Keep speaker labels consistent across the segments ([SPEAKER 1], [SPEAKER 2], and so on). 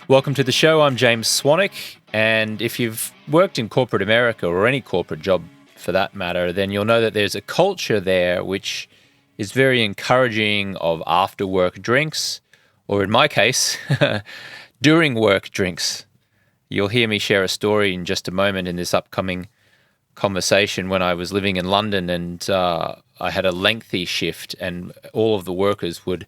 [SPEAKER 1] Welcome to the show. I'm James Swanwick, and if you've worked in corporate America or any corporate job for that matter, then you'll know that there's a culture there which is very encouraging of after-work drinks, or in my case, during work drinks. You'll hear me share a story in just a moment in this upcoming conversation when I was living in London and I had a lengthy shift, and all of the workers would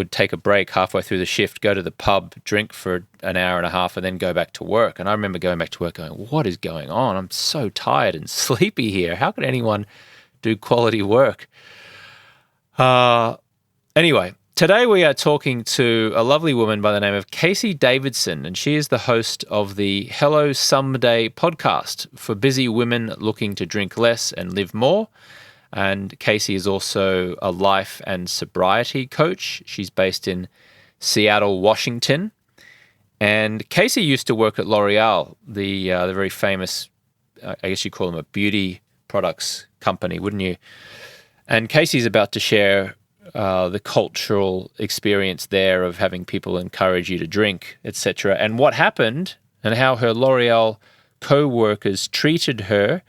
[SPEAKER 1] take a break halfway through the shift, go to the pub, drink for an hour and a half, and then go back to work. And I remember going back to work going, what is going on? I'm so tired and sleepy here. How could anyone do quality work? Anyway, today we are talking to a lovely woman by the name of Casey Davidson, and she is the host of the Hello Someday podcast for busy women looking to drink less and live more. And Casey is also a life and sobriety coach. She's based in Seattle, Washington. And Casey used to work at L'Oreal, the very famous, I guess you call them a beauty products company, wouldn't you? And Casey's about to share the cultural experience there of having people encourage you to drink, etc., and what happened and how her L'Oreal co-workers treated her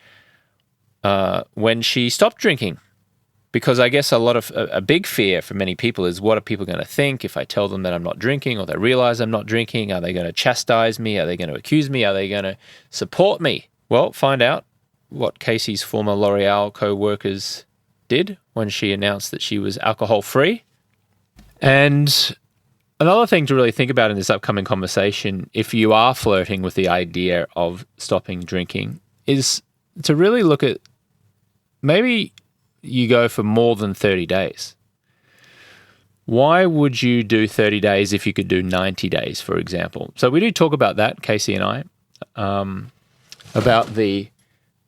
[SPEAKER 1] when she stopped drinking. Because I guess a big fear for many people is, what are people going to think if I tell them that I'm not drinking, or they realize I'm not drinking? Are they going to chastise me? Are they going to accuse me? Are they going to support me? Well, find out what Casey's former L'Oreal co-workers did when she announced that she was alcohol-free. And another thing to really think about in this upcoming conversation, if you are flirting with the idea of stopping drinking, is to really look at maybe you go for more than 30 days. Why would you do 30 days if you could do 90 days, for example? So we do talk about that, Casey and I, about the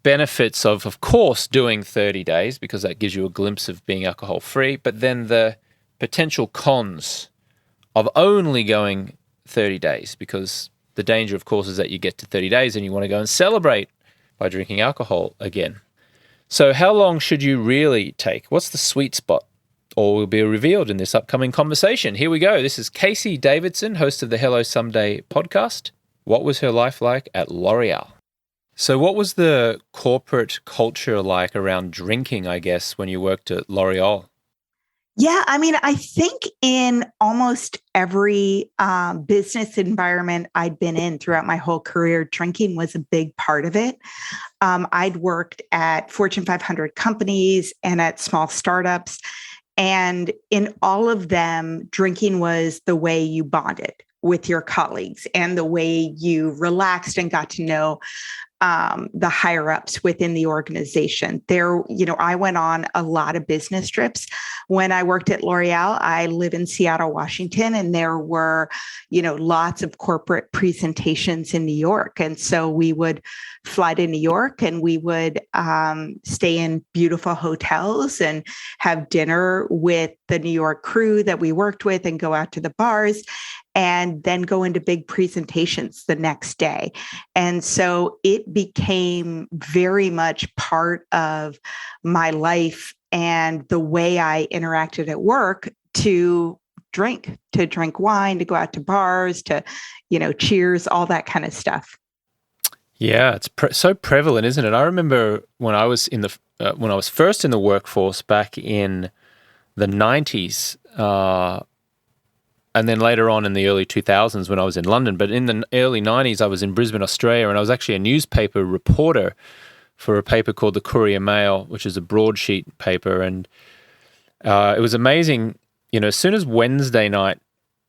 [SPEAKER 1] benefits of course, doing 30 days, because that gives you a glimpse of being alcohol-free, but then the potential cons of only going 30 days, because the danger, of course, is that you get to 30 days and you want to go and celebrate by drinking alcohol again. So how long should you really take? What's the sweet spot? All will be revealed in this upcoming conversation. Here we go. This is Casey Davidson, host of the Hello Someday podcast. What was her life like at L'Oreal? So what was the corporate culture like around drinking, I guess, when you worked at L'Oreal?
[SPEAKER 2] Yeah, I mean, I think in almost every business environment I'd been in throughout my whole career, drinking was a big part of it. I'd worked at Fortune 500 companies and at small startups. And in all of them, drinking was the way you bonded with your colleagues and the way you relaxed and got to know the higher ups within the organization. I went on a lot of business trips. When I worked at L'Oreal, I live in Seattle, Washington, and there were, lots of corporate presentations in New York. And so we would fly to New York and we would stay in beautiful hotels and have dinner with the New York crew that we worked with and go out to the bars and then go into big presentations the next day. And so it became very much part of my life and the way I interacted at work to drink wine, to go out to bars, to, cheers, all that kind of stuff.
[SPEAKER 1] Yeah, it's so prevalent, isn't it? I remember when I was when I was first in the workforce back in the 90s, and then later on in the early 2000s when I was in London. But in the early 90s, I was in Brisbane, Australia, and I was actually a newspaper reporter for a paper called the Courier Mail, which is a broadsheet paper. And it was amazing. As soon as Wednesday night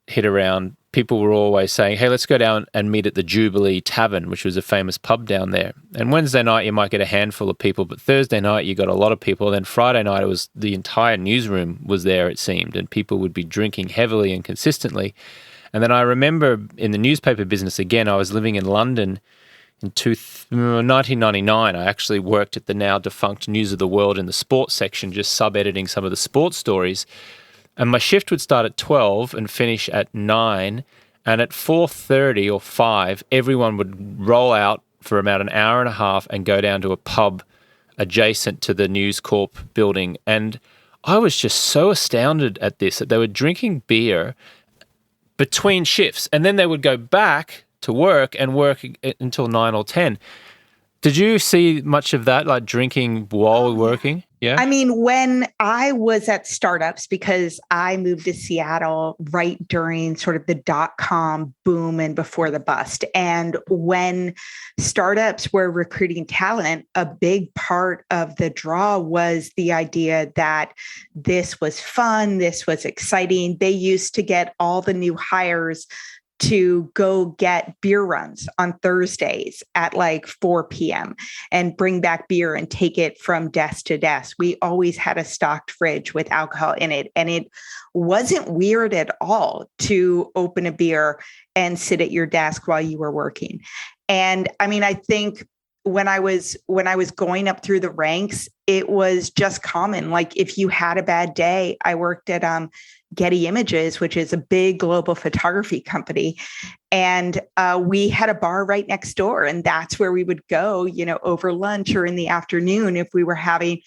[SPEAKER 1] hit around, people were always saying, hey, let's go down and meet at the Jubilee Tavern, which was a famous pub down there. And Wednesday night, you might get a handful of people, but Thursday night, you got a lot of people. And then Friday night, it was the entire newsroom was there, it seemed, and people would be drinking heavily and consistently. And then I remember in the newspaper business, again, I was living in London in 1999. I actually worked at the now defunct News of the World in the sports section, just sub-editing some of the sports stories. And my shift would start at 12 and finish at 9. And at 4:30 or 5, everyone would roll out for about an hour and a half and go down to a pub adjacent to the News Corp building. And I was just so astounded at this, that they were drinking beer between shifts, and then they would go back to work and work until 9 or 10. Did you see much of that, like drinking while working? Yeah.
[SPEAKER 2] I mean, when I was at startups, because I moved to Seattle right during sort of the dot-com boom and before the bust. And when startups were recruiting talent, a big part of the draw was the idea that this was fun, this was exciting. They used to get all the new hires to go get beer runs on Thursdays at like 4 p.m. and bring back beer and take it from desk to desk. We always had a stocked fridge with alcohol in it. And it wasn't weird at all to open a beer and sit at your desk while you were working. And I mean, I think when I was going up through the ranks, it was just common. Like if you had a bad day, I worked at Getty Images, which is a big global photography company. And we had a bar right next door. And that's where we would go, over lunch or in the afternoon if we were having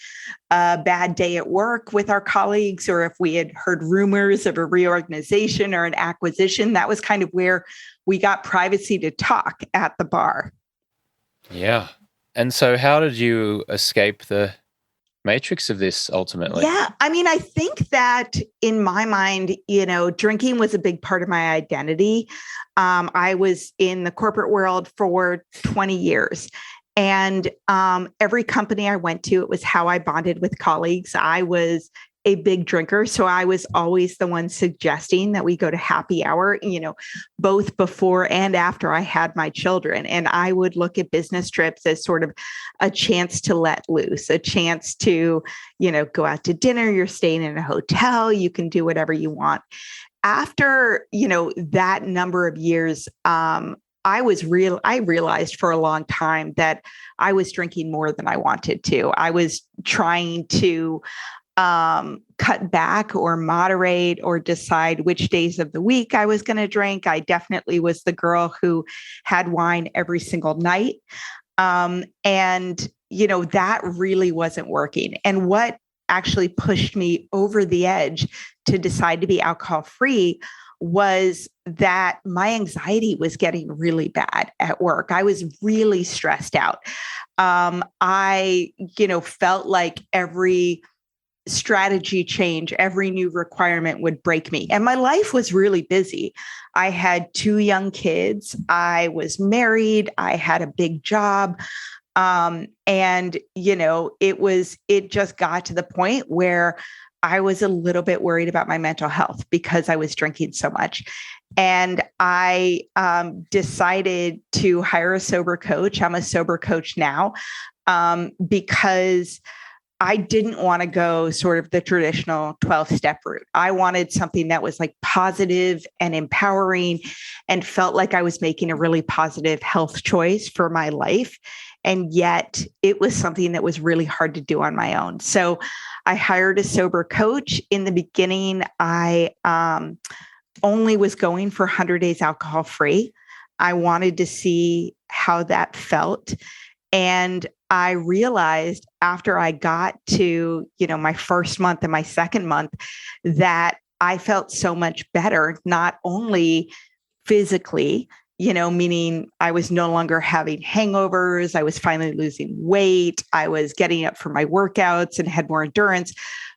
[SPEAKER 2] a bad day at work with our colleagues, or if we had heard rumors of a reorganization or an acquisition. That was kind of where we got privacy to talk, at the bar.
[SPEAKER 1] Yeah. And so how did you escape the matrix of this ultimately?
[SPEAKER 2] Yeah. I mean, I think that in my mind, drinking was a big part of my identity. I was in the corporate world for 20 years. And every company I went to, it was how I bonded with colleagues. I was a big drinker. So I was always the one suggesting that we go to happy hour, both before and after I had my children. And I would look at business trips as sort of a chance to let loose, a chance to, go out to dinner. You're staying in a hotel. You can do whatever you want. After, that number of years, I realized for a long time that I was drinking more than I wanted to. I was trying to cut back or moderate or decide which days of the week I was going to drink. I definitely was the girl who had wine every single night. And that really wasn't working. And what actually pushed me over the edge to decide to be alcohol free was that my anxiety was getting really bad at work. I was really stressed out. I felt like every strategy change, every new requirement would break me. And my life was really busy. I had 2 young kids. I was married. I had a big job. And it just got to the point where I was a little bit worried about my mental health because I was drinking so much. And I decided to hire a sober coach. I'm a sober coach now because I didn't want to go sort of the traditional 12-step route. I wanted something that was like positive and empowering and felt like I was making a really positive health choice for my life. And yet it was something that was really hard to do on my own. So I hired a sober coach. In the beginning, I only was going for 100 days alcohol free. I wanted to see how that felt. And I realized after I got to, my first month and my second month, that I felt so much better, not only physically, meaning I was no longer having hangovers. I was finally losing weight. I was getting up for my workouts and had more endurance,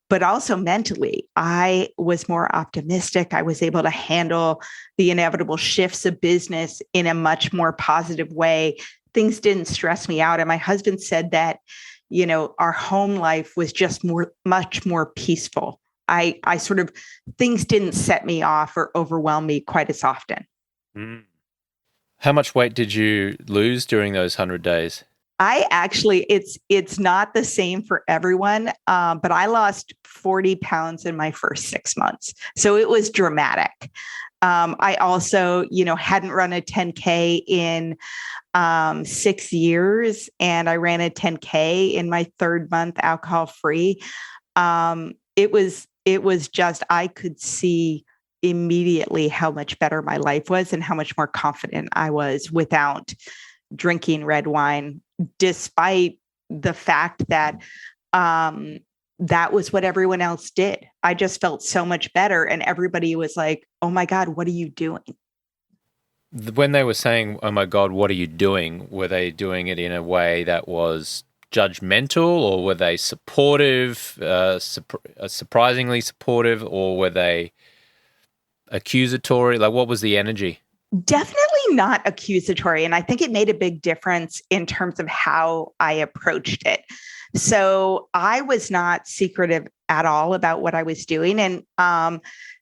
[SPEAKER 2] but also mentally, I was more optimistic. I was able to handle the inevitable shifts of business in a much more positive way. Things didn't stress me out. And my husband said that, our home life was just much more peaceful. I sort of, things didn't set me off or overwhelm me quite as often.
[SPEAKER 1] Mm. How much weight did you lose during those 100 days?
[SPEAKER 2] I actually, it's not the same for everyone, but I lost 40 pounds in my first 6 months. So it was dramatic. I also, hadn't run a 10K in 6 years, and I ran a 10K in my 3rd month alcohol free. It was just, I could see immediately how much better my life was and how much more confident I was without drinking red wine, despite the fact that that was what everyone else did. I just felt so much better. And everybody was like, oh my God, what are you doing?
[SPEAKER 1] When they were saying, "Oh my God, what are you doing?" were they doing it in a way that was judgmental, or were they supportive, surprisingly supportive, or were they accusatory? Like, what was the energy?
[SPEAKER 2] Definitely not accusatory. And I think it made a big difference in terms of how I approached it. So I was not secretive at all about what I was doing. And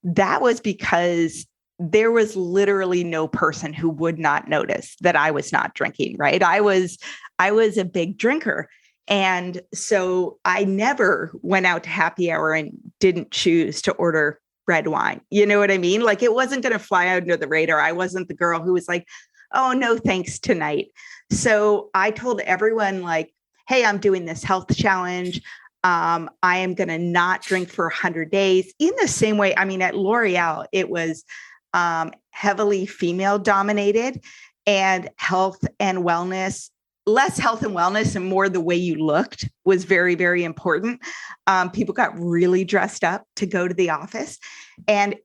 [SPEAKER 2] that was because there was literally no person who would not notice that I was not drinking, right? I was a big drinker. And so I never went out to happy hour and didn't choose to order red wine. You know what I mean? Like, it wasn't going to fly under the radar. I wasn't the girl who was like, oh, no, thanks tonight. So I told everyone, like, hey, I'm doing this health challenge. I am going to not drink for 100 days in the same way. I mean, at L'Oreal, it was heavily female dominated, and health and wellness, less health and wellness and more the way you looked was very, very important. People got really dressed up to go to the office, and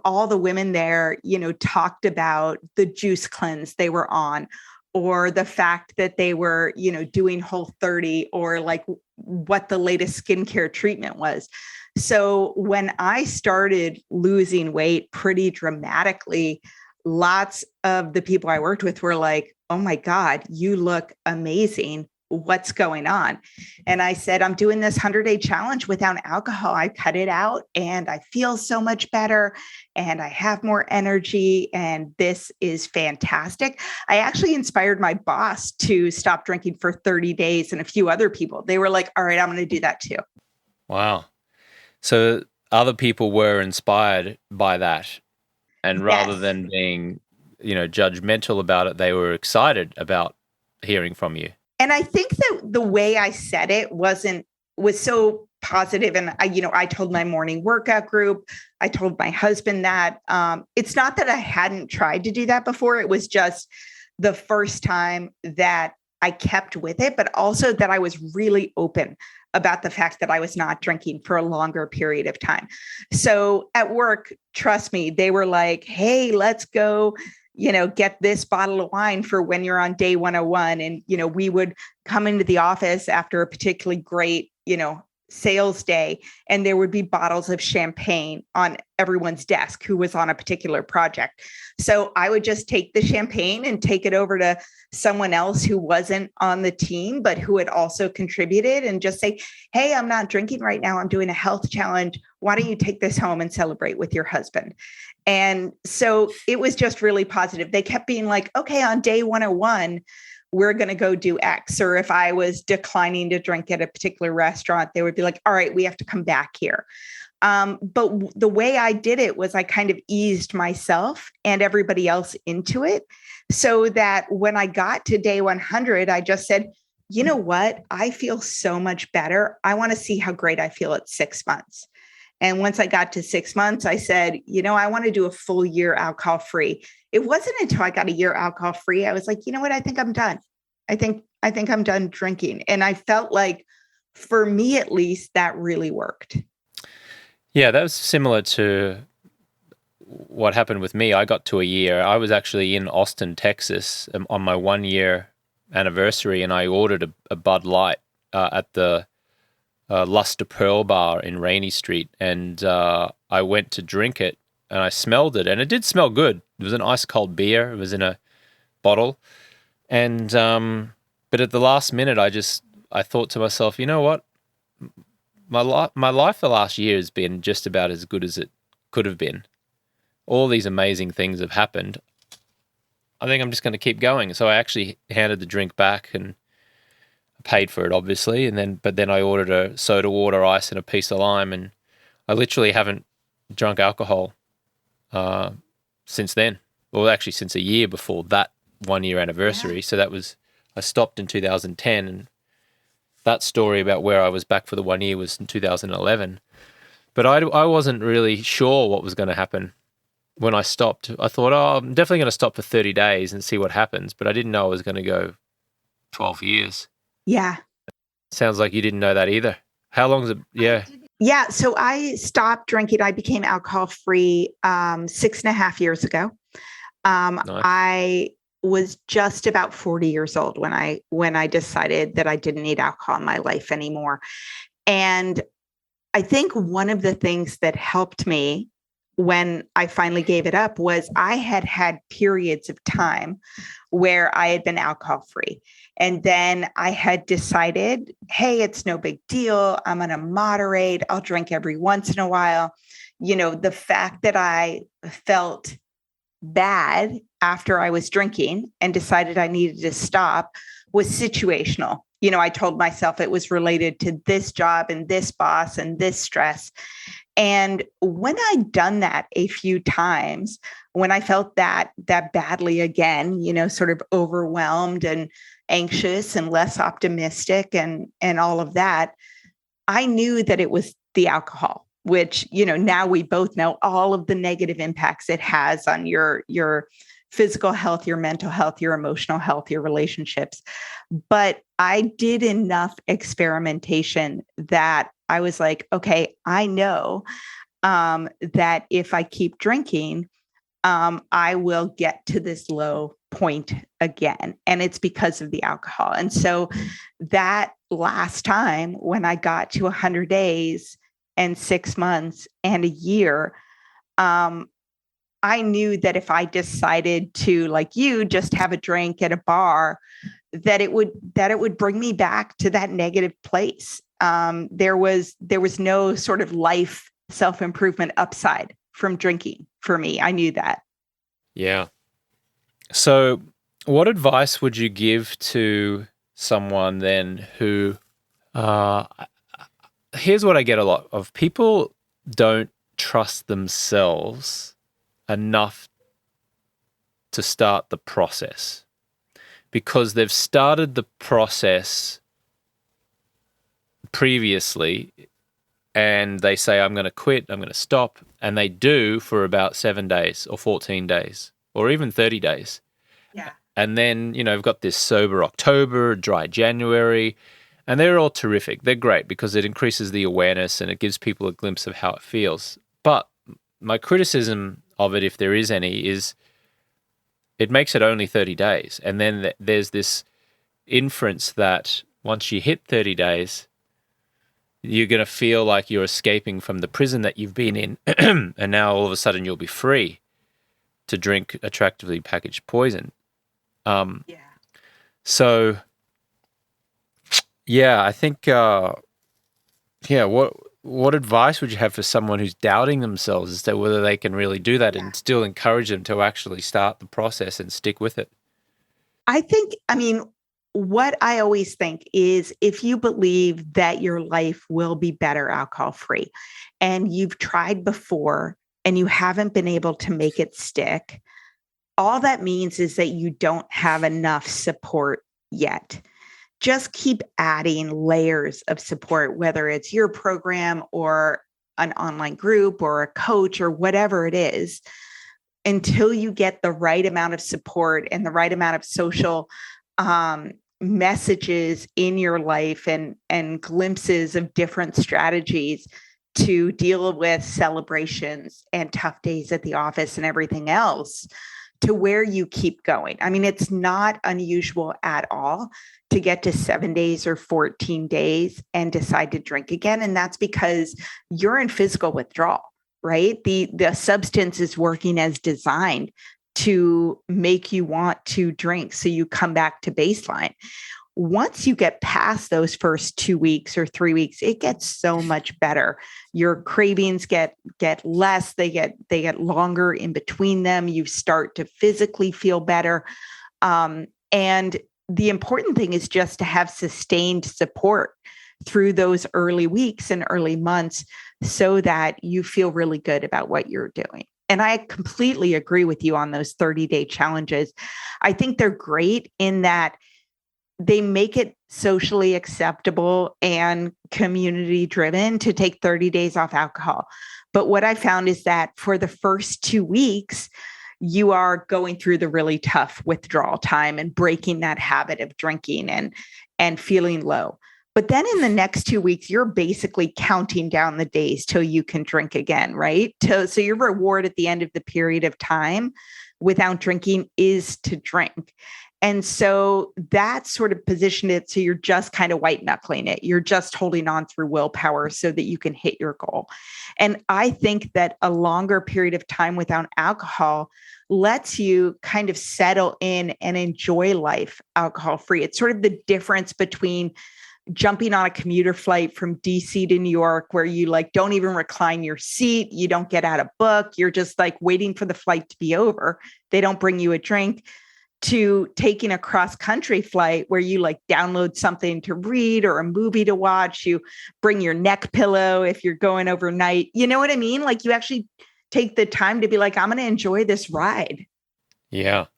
[SPEAKER 2] all the women there, talked about the juice cleanse they were on, or the fact that they were, doing Whole30, or like what the latest skincare treatment was. So when I started losing weight pretty dramatically, lots of the people I worked with were like, oh my God, you look amazing. What's going on? And I said, I'm doing this 100-day challenge without alcohol. I cut it out and I feel so much better and I have more energy. And this is fantastic. I actually inspired my boss to stop drinking for 30 days and a few other people. They were like, all right, I'm going to do that too.
[SPEAKER 1] Wow. So other people were inspired by that. And rather
[SPEAKER 2] Yes.
[SPEAKER 1] than being, judgmental about it, they were excited about hearing from you.
[SPEAKER 2] And I think that the way I said it was so positive. And I told my morning workout group, I told my husband that it's not that I hadn't tried to do that before. It was just the first time that I kept with it, but also that I was really open about the fact that I was not drinking for a longer period of time. So at work, trust me, they were like, hey, let's go, get this bottle of wine for when you're on day 101. And, we would come into the office after a particularly great, sales day, and there would be bottles of champagne on everyone's desk who was on a particular project. So I would just take the champagne and take it over to someone else who wasn't on the team, but who had also contributed, and just say, hey, I'm not drinking right now. I'm doing a health challenge. Why don't you take this home and celebrate with your husband? And so it was just really positive. They kept being like, okay, on day 101, we're going to go do X. Or if I was declining to drink at a particular restaurant, they would be like, all right, we have to come back here. But the way I did it was I kind of eased myself and everybody else into it, so that when I got to day 100, I just said, you know what? I feel so much better. I want to see how great I feel at 6 months. And once I got to 6 months, I said, I want to do a full year alcohol free. It wasn't until I got a year alcohol free, I was like, you know what? I think I'm done. I think I'm done drinking. And I felt like, for me at least, that really worked.
[SPEAKER 1] Yeah, that was similar to what happened with me. I got to a year. I was actually in Austin, Texas on my 1 year anniversary, and I ordered a Bud Light at the Luster Pearl Bar in Rainey Street, and I went to drink it, and I smelled it, and it did smell good. It was an ice cold beer. It was in a bottle, and but at the last minute, I thought to myself, you know what? My life the last year has been just about as good as it could have been. All these amazing things have happened. I think I'm just going to keep going. So I actually handed the drink back and paid for it, obviously, but then I ordered a soda water, ice, and a piece of lime, and I literally haven't drunk alcohol since then. Well, actually, since a year before that 1 year anniversary. Yeah. So I stopped in 2010, and that story about where I was back for the 1 year was in 2011. But I wasn't really sure what was going to happen when I stopped. I thought, I'm definitely going to stop for 30 days and see what happens, but I didn't know I was going to go 12 years.
[SPEAKER 2] Yeah.
[SPEAKER 1] Sounds like you didn't know that either. How long is it? Yeah.
[SPEAKER 2] Yeah. So I stopped drinking. I became alcohol free 6.5 years ago.
[SPEAKER 1] Nice.
[SPEAKER 2] I was just about 40 years old when I decided that I didn't need alcohol in my life anymore. And I think one of the things that helped me when I finally gave it up was I had had periods of time where I had been alcohol free. And then I had decided, hey, it's no big deal. I'm going to moderate. I'll drink every once in a while. The fact that I felt bad after I was drinking and decided I needed to stop was situational. I told myself it was related to this job and this boss and this stress. And when I'd done that a few times, when I felt that badly again, sort of overwhelmed and anxious and less optimistic and all of that, I knew that it was the alcohol, which, now we both know all of the negative impacts it has on your physical health, your mental health, your emotional health, your relationships. But I did enough experimentation that I was like, okay, I know that if I keep drinking, I will get to this low point again. And it's because of the alcohol. And so that last time when I got to 100 days and 6 months and a year, I knew that if I decided to, like you, just have a drink at a bar, that it would bring me back to that negative place. There was no sort of life self-improvement upside from drinking for me. I knew that.
[SPEAKER 1] Yeah. So what advice would you give to someone then who, here's what I get a lot of: people don't trust themselves enough to start the process because they've started the process previously and they say, I'm going to quit, I'm going to stop. And they do for about 7 days or 14 days or even 30 days.
[SPEAKER 2] Yeah.
[SPEAKER 1] And then, we've got this sober October, dry January, and they're all terrific. They're great because it increases the awareness and it gives people a glimpse of how it feels. But my criticism of it, if there is any, is it makes it only 30 days. And then there's this inference that once you hit 30 days, you're going to feel like you're escaping from the prison that you've been in. And now all of a sudden you'll be free to drink attractively packaged poison.
[SPEAKER 2] Yeah.
[SPEAKER 1] So, yeah, I think, what advice would you have for someone who's doubting themselves as to whether they can really do that and still encourage them to actually start the process and stick with it?
[SPEAKER 2] What I always think is if you believe that your life will be better alcohol free and you've tried before and you haven't been able to make it stick, all that means is that you don't have enough support yet. Just keep adding layers of support, whether it's your program or an online group or a coach or whatever it is, until you get the right amount of support and the right amount of social messages in your life and glimpses of different strategies to deal with celebrations and tough days at the office and everything else, to where you keep going. It's not unusual at all to get to 7 days or 14 days and decide to drink again. And that's because you're in physical withdrawal, right? The substance is working as designed to make you want to drink. So you come back to baseline. Once you get past those first 2 weeks or 3 weeks, it gets so much better. Your cravings get less, they get longer in between them. You start to physically feel better. And the important thing is just to have sustained support through those early weeks and early months so that you feel really good about what you're doing. And I completely agree with you on those 30-day challenges. I think they're great in that they make it socially acceptable and community driven to take 30 days off alcohol. But what I found is that for the first 2 weeks, you are going through the really tough withdrawal time and breaking that habit of drinking and feeling low. But then in the next 2 weeks, you're basically counting down the days till you can drink again, right? So your reward at the end of the period of time without drinking is to drink. And so that sort of positioned it so you're just kind of white knuckling it. You're just holding on through willpower so that you can hit your goal. And I think that a longer period of time without alcohol lets you kind of settle in and enjoy life alcohol free. It's sort of the difference between jumping on a commuter flight from DC to New York, where you like don't even recline your seat. You don't get out a book. You're just like waiting for the flight to be over. They don't bring you a drink, to taking a cross country flight where you like download something to read or a movie to watch. You bring your neck pillow if you're going overnight. You know what I mean? Like you actually take the time to be like, I'm going to enjoy this ride.
[SPEAKER 1] Yeah.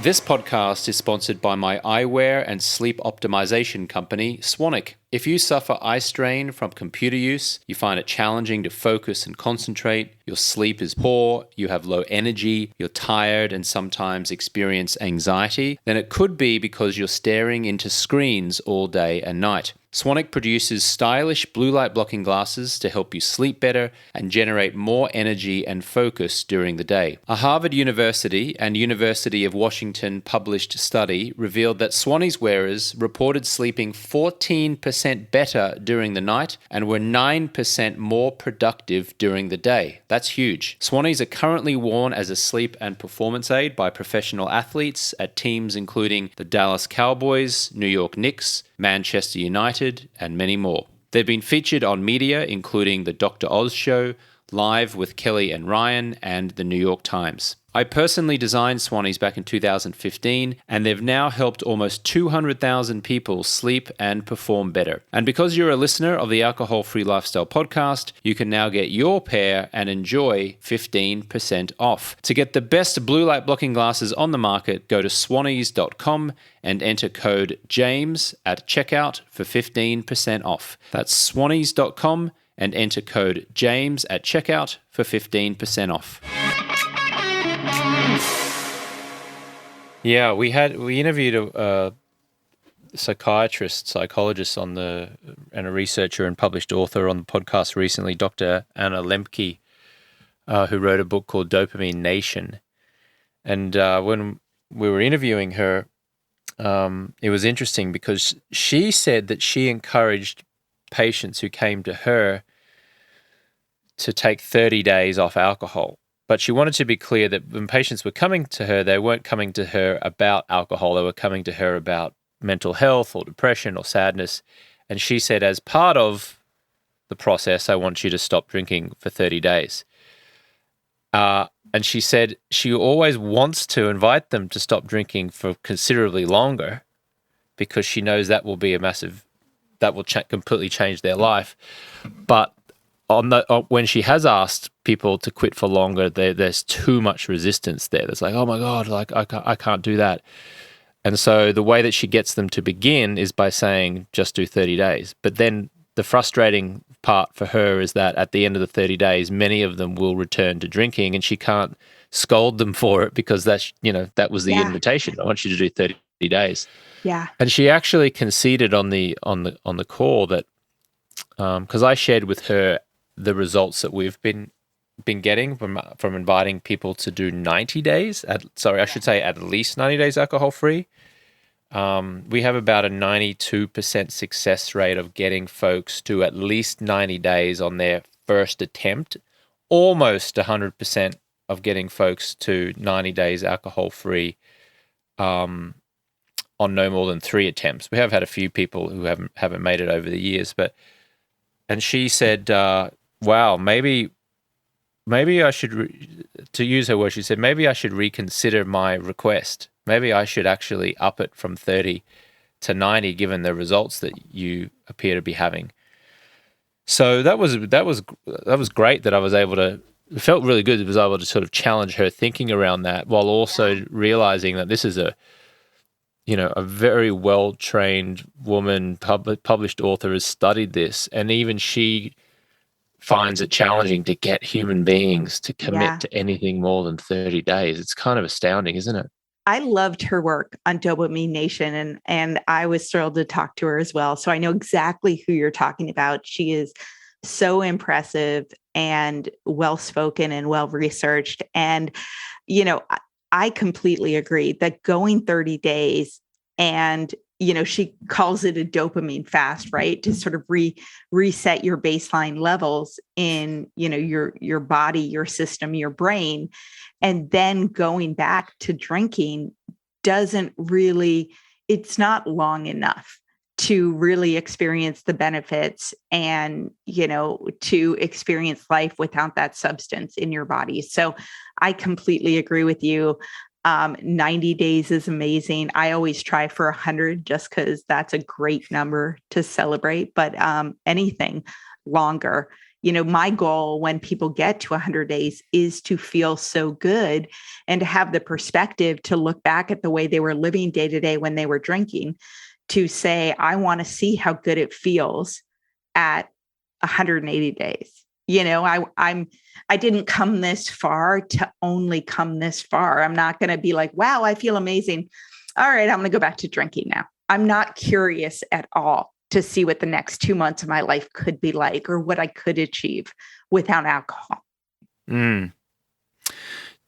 [SPEAKER 1] This podcast is sponsored by my eyewear and sleep optimization company, Swanwick. If you suffer eye strain from computer use, you find it challenging to focus and concentrate, your sleep is poor, you have low energy, you're tired and sometimes experience anxiety, then it could be because you're staring into screens all day and night. Swanwick produces stylish blue light blocking glasses to help you sleep better and generate more energy and focus during the day. A Harvard University and University of Washington published study revealed that Swannies wearers reported sleeping 14% better during the night and were 9% more productive during the day. That's huge. Swannies are currently worn as a sleep and performance aid by professional athletes at teams including the Dallas Cowboys, New York Knicks, Manchester United, and many more. They've been featured on media including The Dr. Oz Show, Live with Kelly and Ryan, and The New York Times. I personally designed Swannies back in 2015, and they've now helped almost 200,000 people sleep and perform better. And because you're a listener of the Alcohol Free Lifestyle podcast, you can now get your pair and enjoy 15% off. To get the best blue light blocking glasses on the market, go to swannies.com and enter code JAMES at checkout for 15% off. That's swannies.com and enter code JAMES at checkout for 15% off. Yeah, we interviewed a psychologist and a researcher and published author on the podcast recently, Dr. Anna Lembke, who wrote a book called Dopamine Nation. And when we were interviewing her, it was interesting because she said that she encouraged patients who came to her to take 30 days off alcohol. But she wanted to be clear that when patients were coming to her, they weren't coming to her about alcohol. They were coming to her about mental health or depression or sadness. And she said, as part of the process, I want you to stop drinking for 30 days. And she said she always wants to invite them to stop drinking for considerably longer because she knows that will be that will completely change their life. But when she has asked people to quit for longer, there's too much resistance there. There's like, oh my God, like I can't do that. And so the way that she gets them to begin is by saying, just do 30 days. But then the frustrating part for her is that at the end of the 30 days, many of them will return to drinking, and she can't scold them for it because that was the invitation. I want you to do 30 days.
[SPEAKER 2] Yeah.
[SPEAKER 1] And she actually conceded on the call that because I shared with her the results that we've been getting from inviting people to do 90 days. At least 90 days alcohol free. We have about a 92% success rate of getting folks to at least 90 days on their first attempt, almost 100% of getting folks to 90 days alcohol free on no more than 3 attempts. We have had a few people who haven't made it over the years, and she said, wow, maybe I should, to use her words, she said, maybe I should reconsider my request. Maybe I should actually up it from 30 to 90, given the results that you appear to be having. So that was great that I was able to, it felt really good that I was able to sort of challenge her thinking around that while also realizing that this is a very well-trained woman, published author, has studied this, and even she finds it challenging to get human beings to commit to anything more than 30 days. It's kind of astounding, isn't it?
[SPEAKER 2] I loved her work on Dopamine Nation, and I was thrilled to talk to her as well. So I know exactly who you're talking about. She is so impressive and well spoken and well researched. And, I completely agree that going 30 days and she calls it a dopamine fast, right? To sort of reset your baseline levels in, your body, your system, your brain, and then going back to drinking doesn't really, it's not long enough to really experience the benefits and, to experience life without that substance in your body. So I completely agree with you. 90 days is amazing. I always try for 100 just because that's a great number to celebrate, but anything longer. My goal when people get to 100 days is to feel so good and to have the perspective to look back at the way they were living day to day when they were drinking, to say, I want to see how good it feels at 180 days. I didn't come this far to only come this far. I'm not going to be like, wow, I feel amazing. All right, I'm going to go back to drinking now. I'm not curious at all to see what the next 2 months of my life could be like or what I could achieve without alcohol.
[SPEAKER 1] Mm.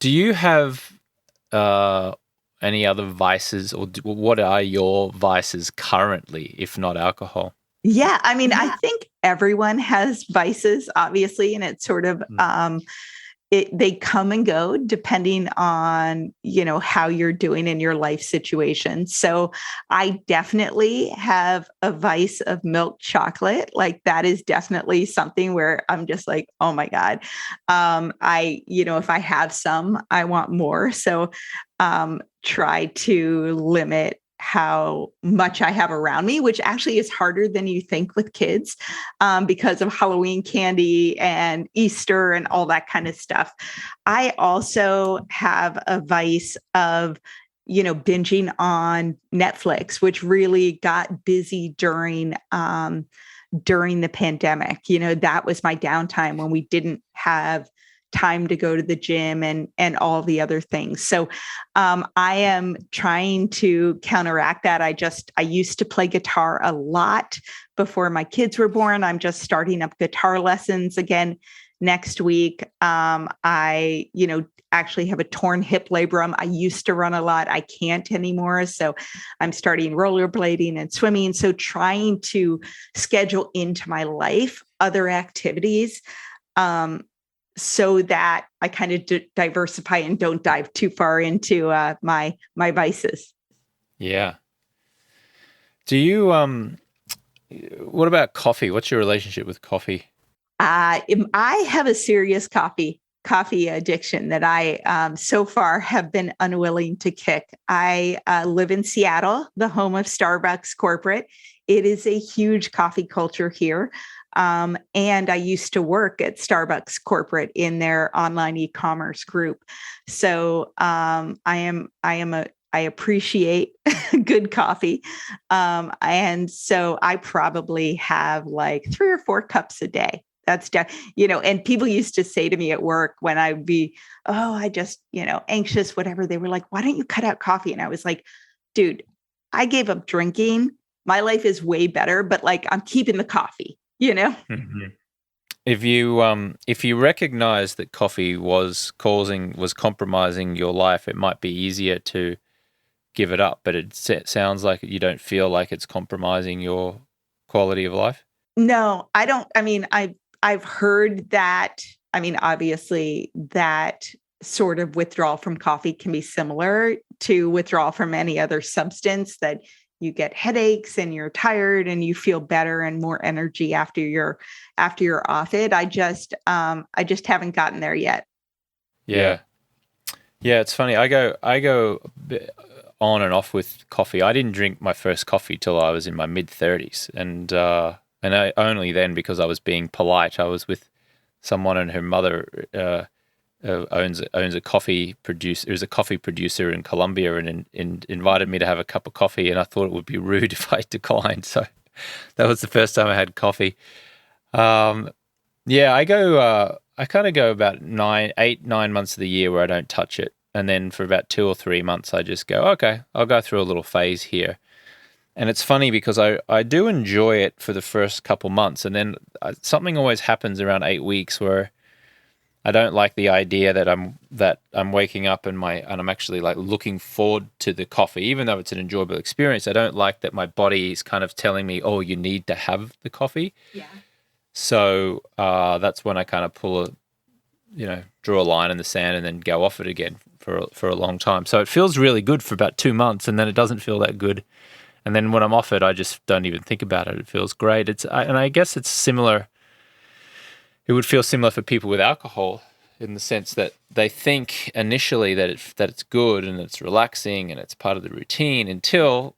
[SPEAKER 1] Do you have any other vices, or what are your vices currently, if not alcohol?
[SPEAKER 2] Yeah. I mean, I think everyone has vices, obviously, and it's sort of, they come and go depending on, how you're doing in your life situation. So I definitely have a vice of milk chocolate. Like that is definitely something where I'm just like, oh my God. If I have some, I want more. So try to limit how much I have around me, which actually is harder than you think with kids, because of Halloween candy and Easter and all that kind of stuff. I also have a vice of, binging on Netflix, which really got busy during the pandemic. That was my downtime when we didn't have time to go to the gym and all the other things. So I am trying to counteract that. I used to play guitar a lot before my kids were born. I'm just starting up guitar lessons again next week. I actually have a torn hip labrum. I used to run a lot. I can't anymore. So I'm starting rollerblading and swimming. So trying to schedule into my life other activities, so that I kind of diversify and don't dive too far into my vices.
[SPEAKER 1] Yeah. Do you what about coffee? What's your relationship with coffee?
[SPEAKER 2] I have a serious coffee addiction that I so far have been unwilling to kick. I live in Seattle, the home of Starbucks corporate. It is a huge coffee culture here. And I used to work at Starbucks corporate in their online e-commerce group. So I appreciate good coffee. And so I probably have like 3 or 4 cups a day. That's, and people used to say to me at work when I'd be, I just, anxious, whatever. They were like, why don't you cut out coffee? And I was like, dude, I gave up drinking. My life is way better, but like I'm keeping the coffee.
[SPEAKER 1] Mm-hmm. If you recognize that coffee was compromising your life, it might be easier to give it up. But it sounds like you don't feel like it's compromising your quality of life.
[SPEAKER 2] No, I don't. I mean, I've heard that. I mean, obviously, that sort of withdrawal from coffee can be similar to withdrawal from any other substance, that you get headaches and you're tired and you feel better and more energy after you're off it. I just haven't gotten there yet.
[SPEAKER 1] Yeah. Yeah, it's funny. I go on and off with coffee. I didn't drink my first coffee till I was in my mid-30s, and I only then, because I was being polite. I was with someone, and her mother owns a coffee producer. Is a coffee producer in Colombia, and invited me to have a cup of coffee. And I thought it would be rude if I declined. So that was the first time I had coffee. Yeah, I kind of go about 9 months of the year where I don't touch it. And then for about 2 or 3 months, I just go, okay, I'll go through a little phase here. And it's funny because I do enjoy it for the first couple months. And then something always happens around 8 weeks where I don't like the idea that I'm waking up and I'm actually like looking forward to the coffee, even though it's an enjoyable experience. I don't like that my body is kind of telling me, oh, you need to have the coffee.
[SPEAKER 2] Yeah.
[SPEAKER 1] So that's when I kind of draw a line in the sand and then go off it again for a long time. So it feels really good for about 2 months, and then it doesn't feel that good. And then when I'm off it, I just don't even think about it. It feels great. And I guess it's similar. It would feel similar for people with alcohol in the sense that they think initially that it's good and it's relaxing and it's part of the routine until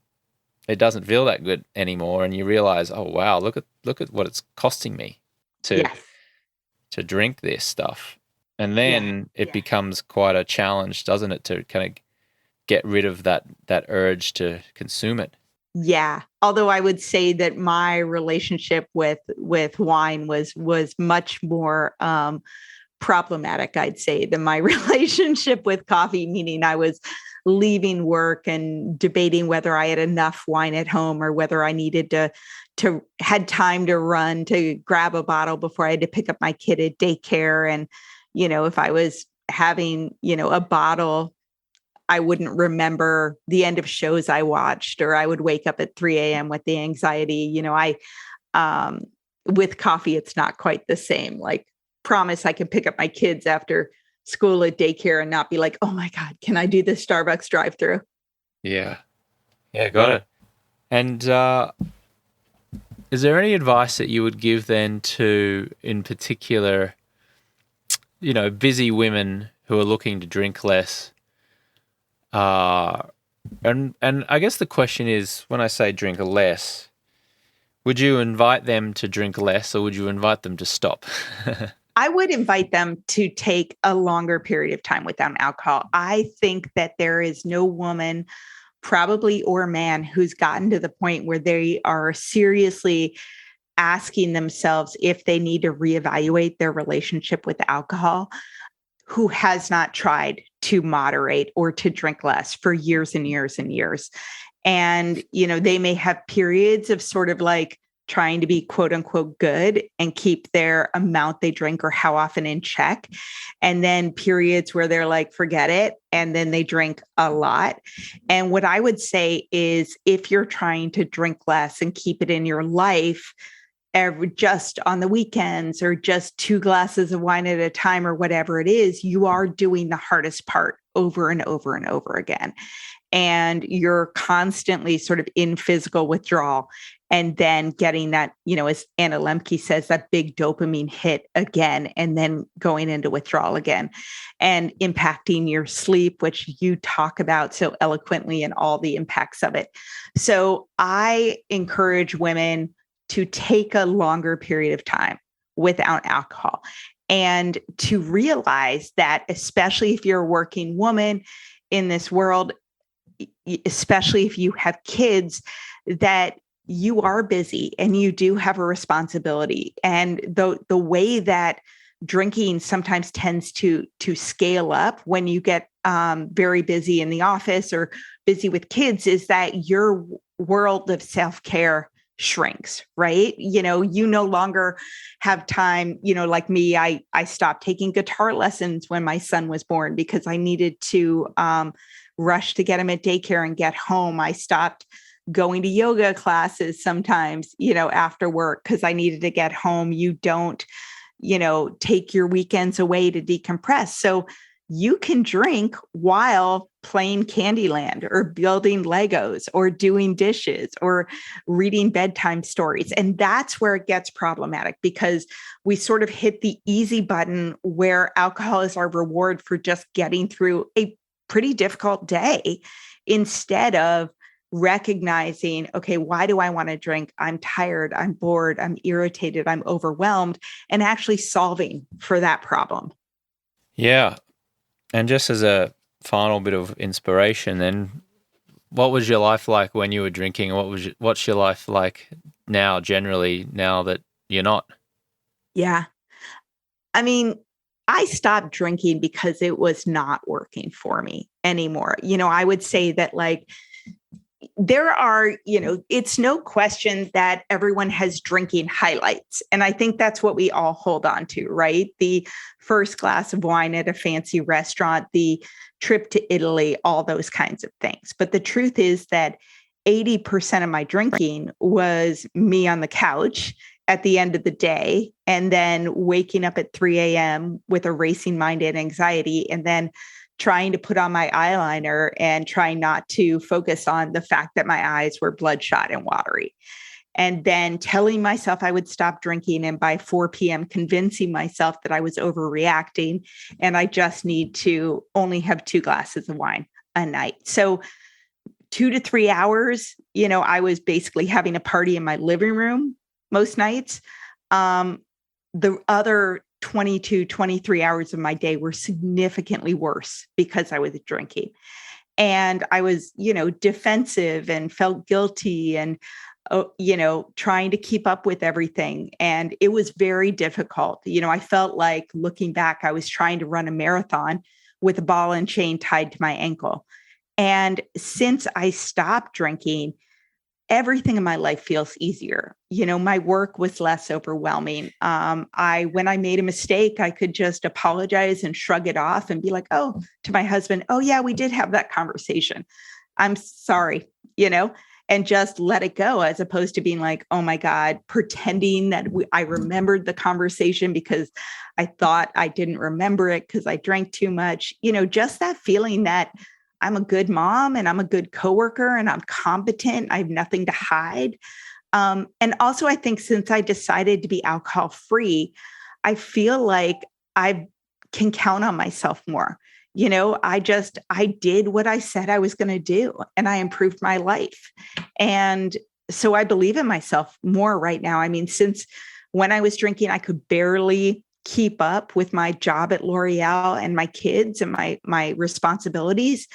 [SPEAKER 1] it doesn't feel that good anymore, and you realize, oh wow, look at what it's costing me to drink this stuff. And then it becomes quite a challenge, doesn't it, to kind of get rid of that urge to consume it.
[SPEAKER 2] Yeah. Although I would say that my relationship with wine was much more problematic, I'd say, than my relationship with coffee, meaning I was leaving work and debating whether I had enough wine at home or whether I needed to had time to run to grab a bottle before I had to pick up my kid at daycare. And, if I was having, a bottle, I wouldn't remember the end of shows I watched, or I would wake up at 3 a.m. with the anxiety. With coffee, it's not quite the same. Like, promise I can pick up my kids after school at daycare and not be like, oh my God, can I do the Starbucks drive-through?
[SPEAKER 1] Yeah. Yeah, got it. And is there any advice that you would give then to, in particular, busy women who are looking to drink less? And I guess the question is, when I say drink less, would you invite them to drink less or would you invite them to stop?
[SPEAKER 2] I would invite them to take a longer period of time without alcohol. I think that there is no woman, probably, or man who's gotten to the point where they are seriously asking themselves if they need to reevaluate their relationship with alcohol, who has not tried to moderate or to drink less for years and years and years. And, they may have periods of sort of like trying to be quote unquote good and keep their amount they drink or how often in check. And then periods where they're like, forget it. And then they drink a lot. And what I would say is, if you're trying to drink less and keep it in your life, just on the weekends or just 2 glasses of wine at a time or whatever it is, you are doing the hardest part over and over and over again. And you're constantly sort of in physical withdrawal, and then getting that, as Anna Lemke says, that big dopamine hit again, and then going into withdrawal again, and impacting your sleep, which you talk about so eloquently, and all the impacts of it. So I encourage women to take a longer period of time without alcohol, and to realize that, especially if you're a working woman in this world, especially if you have kids, that you are busy and you do have a responsibility. And the way that drinking sometimes tends to scale up when you get very busy in the office or busy with kids is that your world of self-care shrinks, right? You no longer have time, like me, I stopped taking guitar lessons when my son was born because I needed to rush to get him at daycare and get home. I stopped going to yoga classes sometimes, after work because I needed to get home. You don't, take your weekends away to decompress. So you can drink while playing Candyland or building Legos or doing dishes or reading bedtime stories. And that's where it gets problematic, because we sort of hit the easy button where alcohol is our reward for just getting through a pretty difficult day, instead of recognizing, okay, why do I want to drink? I'm tired, I'm bored, I'm irritated, I'm overwhelmed, and actually solving for that problem.
[SPEAKER 1] Yeah. And just as a final bit of inspiration, then, what was your life like when you were drinking? What's your life like now, generally, now that you're not?
[SPEAKER 2] Yeah. I mean, I stopped drinking because it was not working for me anymore. I would say that there are, it's no question that everyone has drinking highlights. And I think that's what we all hold on to, right? The first glass of wine at a fancy restaurant, the trip to Italy, all those kinds of things. But the truth is that 80% of my drinking was me on the couch at the end of the day, and then waking up at 3 a.m. with a racing mind and anxiety, and then trying to put on my eyeliner and trying not to focus on the fact that my eyes were bloodshot and watery. And then telling myself I would stop drinking, and by 4 p.m. convincing myself that I was overreacting and I just need to only have 2 glasses of wine a night. So 2 to 3 hours, I was basically having a party in my living room most nights. The other 22, 23 hours of my day were significantly worse because I was drinking. And I was, defensive and felt guilty and, trying to keep up with everything. And it was very difficult. I felt like, looking back, I was trying to run a marathon with a ball and chain tied to my ankle. And since I stopped drinking, everything in my life feels easier. My work was less overwhelming. When I made a mistake, I could just apologize and shrug it off and be like, oh, to my husband, oh yeah, we did have that conversation. I'm sorry, and just let it go, as opposed to being like, oh my God, pretending that I remembered the conversation because I thought I didn't remember it because I drank too much. Just that feeling that I'm a good mom and I'm a good coworker and I'm competent. I have nothing to hide. And also, I think since I decided to be alcohol free, I feel like I can count on myself more. I did what I said I was going to do, and I improved my life. And so I believe in myself more right now. I mean, since when I was drinking, I could barely keep up with my job at L'Oreal and my kids and my responsibilities.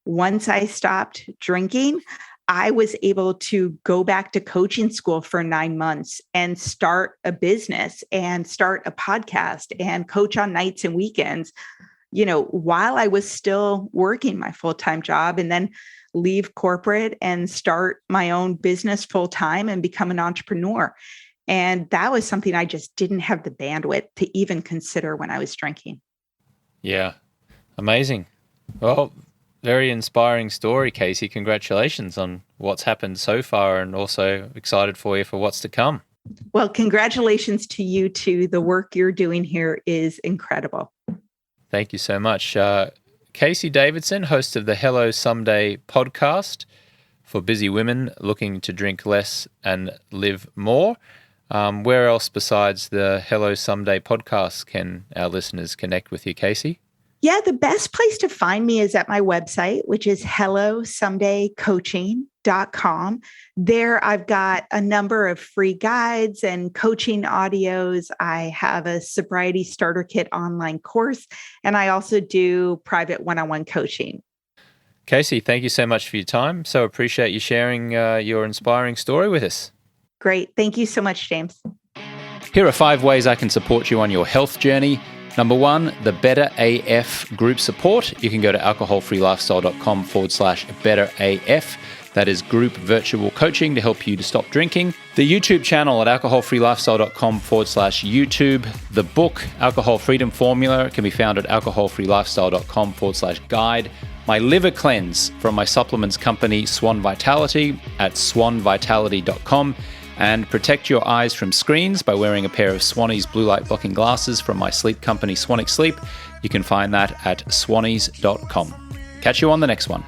[SPEAKER 2] Once I stopped drinking, I was able to go back to coaching school for 9 months and start a business and start a podcast and coach on nights and weekends, while I was still working my full-time job, and then leave corporate and start my own business full-time and become an entrepreneur. And that was something I just didn't have the bandwidth to even consider when I was drinking.
[SPEAKER 1] Yeah. Amazing. Well, very inspiring story, Casey. Congratulations on what's happened so far, and also excited for you for what's to come.
[SPEAKER 2] Well, congratulations to you too. The work you're doing here is incredible.
[SPEAKER 1] Thank you so much. Casey Davidson, host of the Hello Someday podcast for busy women looking to drink less and live more. Where else besides the Hello Someday podcast can our listeners connect with you, Casey?
[SPEAKER 2] Yeah, the best place to find me is at my website, which is hellosomedaycoaching.com. There, I've got a number of free guides and coaching audios. I have a sobriety starter kit online course, and I also do private one-on-one coaching.
[SPEAKER 1] Casey, thank you so much for your time. So appreciate you sharing your inspiring story with us.
[SPEAKER 2] Great. Thank you so much, James.
[SPEAKER 1] Here are 5 ways I can support you on your health journey. Number 1, the Better AF group support. You can go to alcoholfreelifestyle.com/betteraf. That is group virtual coaching to help you to stop drinking. The YouTube channel at alcoholfreelifestyle.com/YouTube. The book, Alcohol Freedom Formula, can be found at alcoholfreelifestyle.com/guide. My liver cleanse from my supplements company, Swan Vitality, at swanvitality.com. And protect your eyes from screens by wearing a pair of Swannies blue light blocking glasses from my sleep company, Swanic Sleep. You can find that at swannies.com. Catch you on the next one.